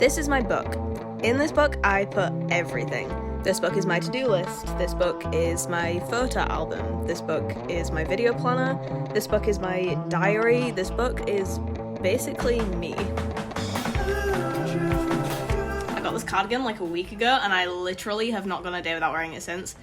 This is my book. In this book, I put everything. This book is my to-do list. This book is my photo album. This book is my video planner. This book is my diary. This book is basically me. I got this cardigan like a week ago, and I literally have not gone a day without wearing it since.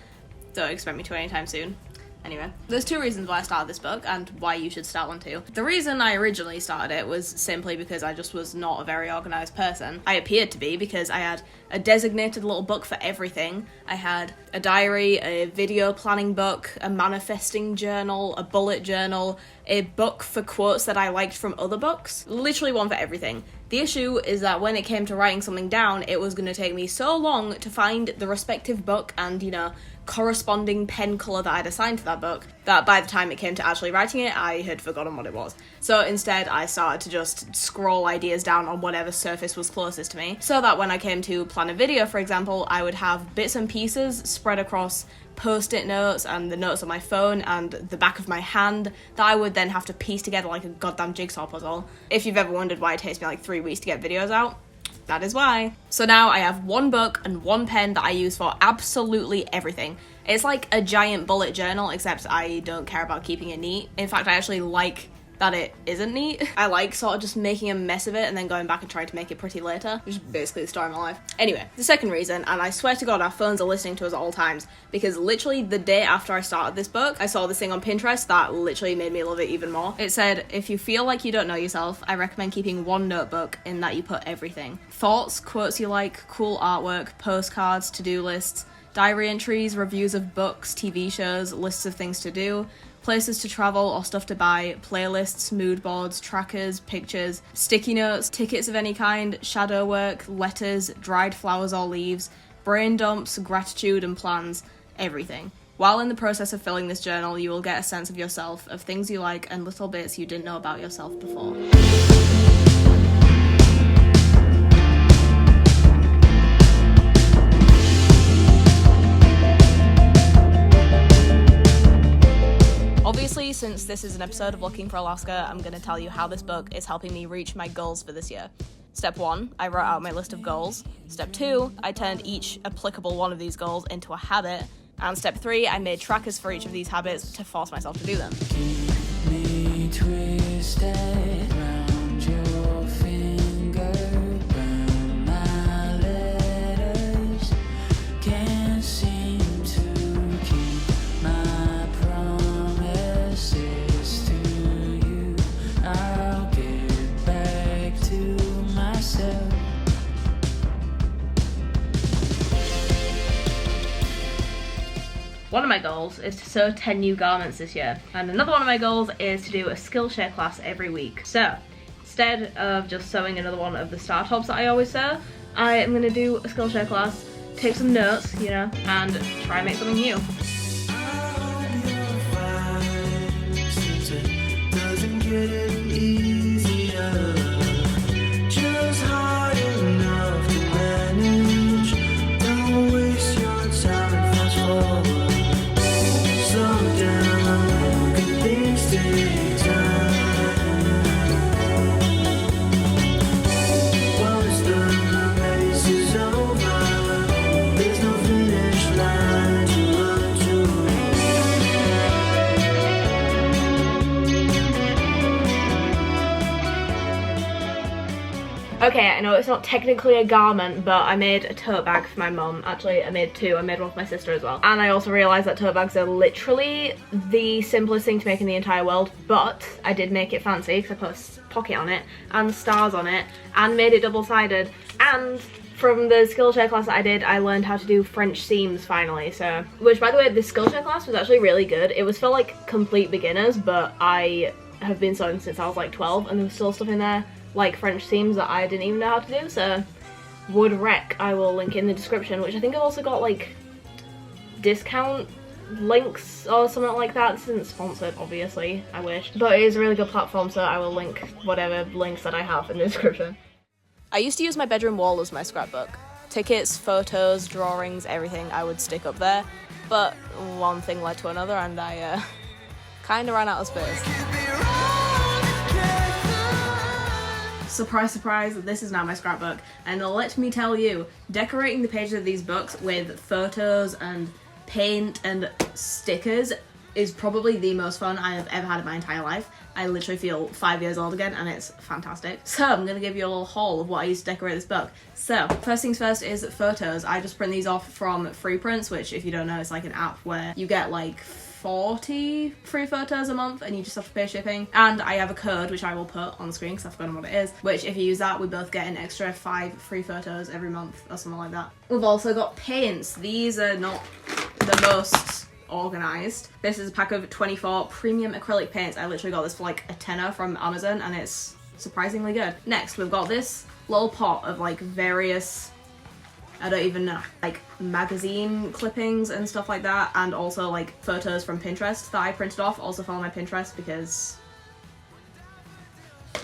Don't expect me to anytime soon. Anyway, there's two reasons why I started this book and why you should start one too. The reason I originally started it was simply because I just was not a very organised person. I appeared to be because I had a designated little book for everything. I had a diary, a video planning book, a manifesting journal, a bullet journal, a book for quotes that I liked from other books. Literally one for everything. The issue is that when it came to writing something down, it was going to take me so long to find the respective book and, corresponding pen colour that I'd assigned to that book, that by the time it came to actually writing it, I had forgotten what it was. So instead, I started to just scroll ideas down on whatever surface was closest to me, so that when I came to plan a video, for example, I would have bits and pieces spread across post-it notes and the notes on my phone and the back of my hand that I would then have to piece together like a goddamn jigsaw puzzle. If you've ever wondered why it takes me like 3 weeks to get videos out, that is why. So now I have one book and one pen that I use for absolutely everything. It's like a giant bullet journal, except I don't care about keeping it neat. In fact, I actually like that it isn't neat. I like sort of just making a mess of it and then going back and trying to make it pretty later, which is basically the story of my life. Anyway, the second reason, and I swear to God our phones are listening to us at all times, because literally the day after I started this book, I saw this thing on Pinterest that literally made me love it even more. It said, if you feel like you don't know yourself, I recommend keeping one notebook in that you put everything. Thoughts, quotes you like, cool artwork, postcards, to-do lists, diary entries, reviews of books, TV shows, lists of things to do, places to travel or stuff to buy, playlists, mood boards, trackers, pictures, sticky notes, tickets of any kind, shadow work, letters, dried flowers or leaves, brain dumps, gratitude and plans, everything. While in the process of filling this journal, you will get a sense of yourself, of things you like, and little bits you didn't know about yourself before. Obviously, since this is an episode of Looking for Alaska, I'm going to tell you how this book is helping me reach my goals for this year. Step 1, I wrote out my list of goals. Step 2, I turned each applicable one of these goals into a habit. And step 3, I made trackers for each of these habits to force myself to do them. Keep me twisted round your finger, burn my letters, can't seem to keep my promises to you. I'll get back to myself. One of my goals is to sew 10 new garments this year, and another one of my goals is to do a Skillshare class every week. So, instead of just sewing another one of the star tops that I always sew, I am going to do a Skillshare class, take some notes, and try and make something new. Okay, I know it's not technically a garment, but I made a tote bag for my mum. Actually, I made two. I made one for my sister as well. And I also realised that tote bags are literally the simplest thing to make in the entire world, but I did make it fancy because I put a pocket on it and stars on it and made it double-sided. And from the Skillshare class that I did, I learned how to do French seams finally, so... Which, by the way, the Skillshare class was actually really good. It was for, like, complete beginners, but I have been sewing since I was, like, 12, and there was still stuff in there like French seams that I didn't even know how to do, so would rec. I will link in the description, which I think I've also got like discount links or something like that. This isn't sponsored, obviously, I wish, but it is a really good platform, so I will link whatever links that I have in the description. I used to use my bedroom wall as my scrapbook. Tickets, photos, drawings, everything I would stick up there, but one thing led to another and I kind of ran out of space. surprise, surprise, this is now my scrapbook. And let me tell you, decorating the pages of these books with photos and paint and stickers is probably the most fun I have ever had in my entire life. I literally feel 5 years old again, and it's fantastic. So I'm gonna give you a little haul of what I used to decorate this book. So first things first is photos. I just print these off from Free Prints, which if you don't know, it's like an app where you get like 40 free photos a month and you just have to pay shipping. And I have a code which I will put on the screen because I've forgotten what it is, which if you use that, we both get an extra 5 free photos every month or something like that. We've also got paints. These are not the most organized. This is a pack of 24 premium acrylic paints. I literally got this for like a tenner from Amazon and it's surprisingly good. Next, we've got this little pot of like various, I don't even know, like magazine clippings and stuff like that, and also like photos from Pinterest that I printed off. Also follow my Pinterest because...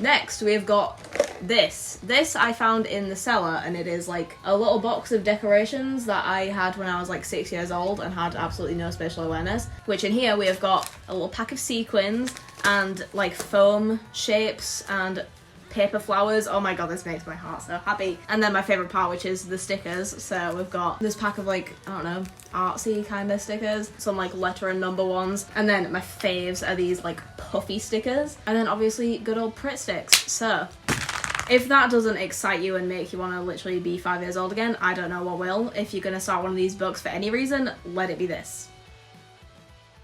Next, we've got this. This I found in the cellar, and it is like a little box of decorations that I had when I was like 6 years old and had absolutely no spatial awareness. Which in here we have got a little pack of sequins and like foam shapes and paper flowers. Oh my god, this makes my heart so happy. And then my favourite part, which is the stickers. So we've got this pack of like, I don't know, artsy kind of stickers, some like letter and number ones, and then my faves are these like puffy stickers, and then obviously good old Pritt sticks. So if that doesn't excite you and make you want to literally be 5 years old again, I don't know what will. If you're gonna start one of these books for any reason, let it be this.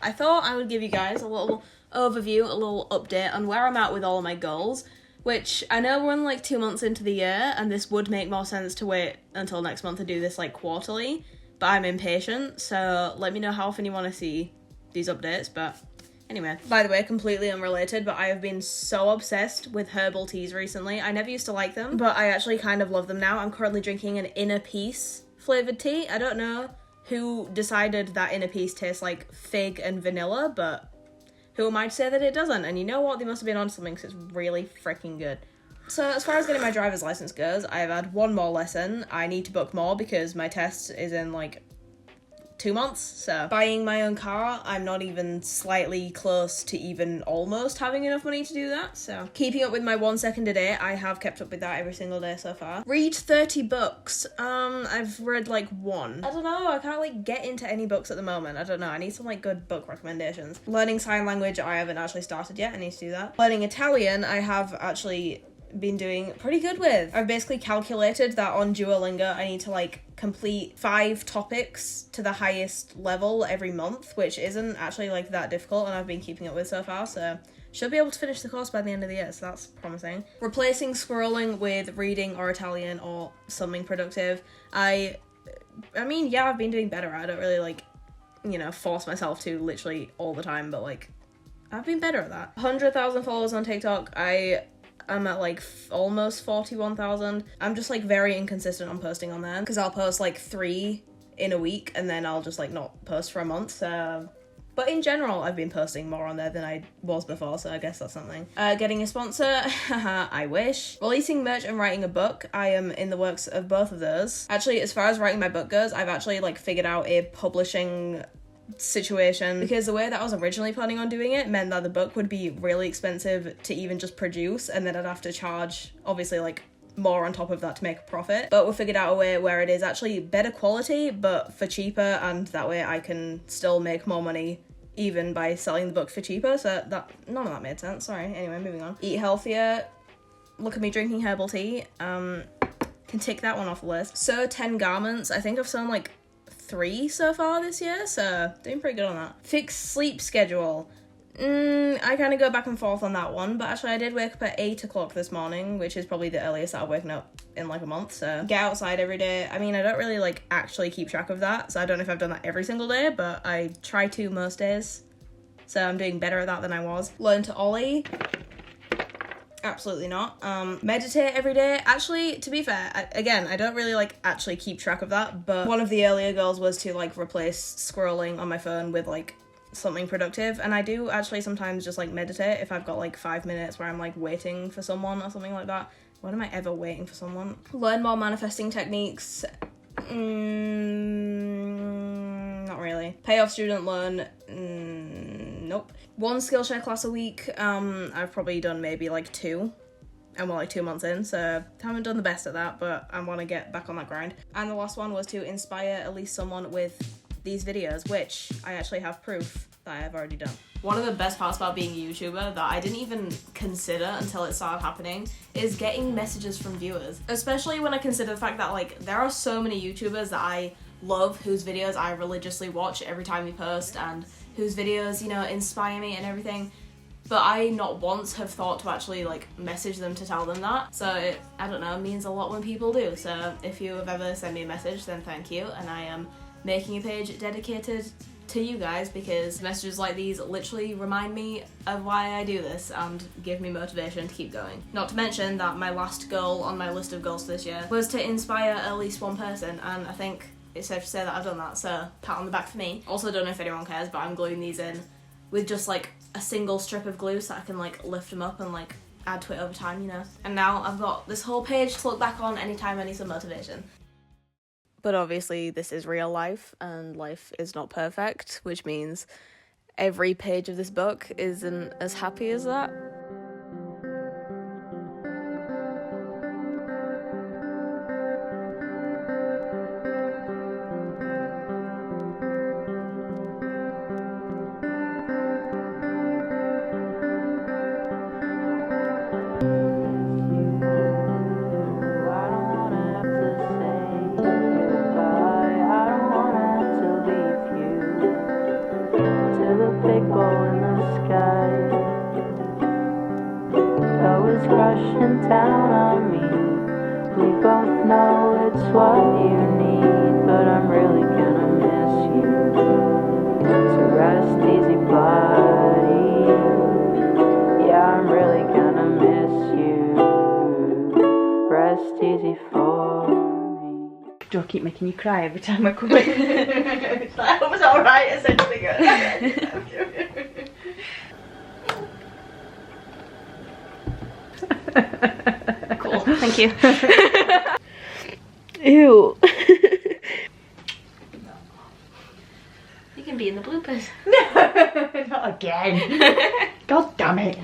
I thought I would give you guys a little overview, a little update on where I'm at with all of my goals, which I know we're only like 2 months into the year, and this would make more sense to wait until next month and do this like quarterly, but I'm impatient, so let me know how often you want to see these updates. But anyway, by the way, completely unrelated, but I have been so obsessed with herbal teas recently. I never used to like them, but I actually kind of love them now. I'm currently drinking an Inner Peace flavoured tea. I don't know who decided that Inner Peace tastes like fig and vanilla, but who am I to say that it doesn't? And you know what? They must have been on something because it's really freaking good. So as far as getting my driver's license goes, I've had one more lesson. I need to book more because my test is in like 2 months. So buying my own car, I'm not even slightly close to even almost having enough money to do that. So keeping up with my 1 second a day, I have kept up with that every single day so far. Read 30 books. I've read like 1. I don't know, I can't like get into any books at the moment. I don't know, I need some like good book recommendations. Learning sign language, I haven't actually started yet. I need to do that. Learning Italian, I have actually been doing pretty good with. I've basically calculated that on Duolingo I need to like complete 5 topics to the highest level every month, which isn't actually like that difficult, and I've been keeping up with so far, so should be able to finish the course by the end of the year, so that's promising. Replacing scrolling with reading or Italian or something productive. I mean, yeah, I've been doing better. I don't really like, you know, force myself to literally all the time, but like I've been better at that. 100,000 followers on TikTok. I'm at like almost 41,000. I'm just like very inconsistent on posting on there because I'll post like 3 in a week and then I'll just like not post for a month. So, but in general, I've been posting more on there than I was before, so I guess that's something. Getting a sponsor, I wish. Releasing merch and writing a book, I am in the works of both of those. Actually, as far as writing my book goes, I've actually like figured out a publishing situation, because the way that I was originally planning on doing it meant that the book would be really expensive to even just produce, and then I'd have to charge obviously like more on top of that to make a profit. But we figured out a way where it is actually better quality but for cheaper, and that way I can still make more money even by selling the book for cheaper. So that, none of that made sense. Sorry. Anyway, moving on. Eat healthier. Look at me drinking herbal tea. Can tick that one off the list. Sew 10 garments. I think I've sewn like 3 so far this year, so doing pretty good on that. Fix sleep schedule. I kind of go back and forth on that one, but actually I did wake up at 8 o'clock this morning, which is probably the earliest that I've woken up in like a month. So get outside every day. I mean, I don't really like actually keep track of that, so I don't know if I've done that every single day, but I try to most days, so I'm doing better at that than I was. Learn to ollie. Absolutely not. Meditate every day. Actually, to be fair, again, I don't really like actually keep track of that, but one of the earlier goals was to like replace scrolling on my phone with like something productive, and I do actually sometimes just like meditate if I've got like 5 minutes where I'm like waiting for someone or something like that. When am I ever waiting for someone? Learn more manifesting techniques. Not really. Pay off student loan. Nope. 1 Skillshare class a week. I've probably done maybe like 2 and we're like 2 months in, so haven't done the best at that, but I want to get back on that grind. And the last one was to inspire at least someone with these videos, which I actually have proof that I have already done. One of the best parts about being a YouTuber that I didn't even consider until it started happening is getting messages from viewers. Especially when I consider the fact that like there are so many YouTubers that I love, whose videos I religiously watch every time we post and whose videos, you know, inspire me and everything. But I not once have thought to actually like message them to tell them that. So it, I don't know, means a lot when people do. So if you have ever sent me a message, then thank you. And I am making a page dedicated to you guys because messages like these literally remind me of why I do this and give me motivation to keep going. Not to mention that my last goal on my list of goals for this year was to inspire at least one person, and I think it's safe to say that I've done that, so pat on the back for me. Also, don't know if anyone cares, but I'm gluing these in with just like a single strip of glue so I can like lift them up and like add to it over time, you know. And now I've got this whole page to look back on anytime I need some motivation. But obviously this is real life and life is not perfect, which means every page of this book isn't as happy as that. Rushing down on me. We both know it's what you need, but I'm really gonna miss you. So rest easy, buddy. Yeah, I'm really gonna miss you. Rest easy for me. Do I keep making you cry every time I come in? I hope it's alright, essentially good. Cool, thank you. Ew. You can be in the bloopers. No, not again. God damn it.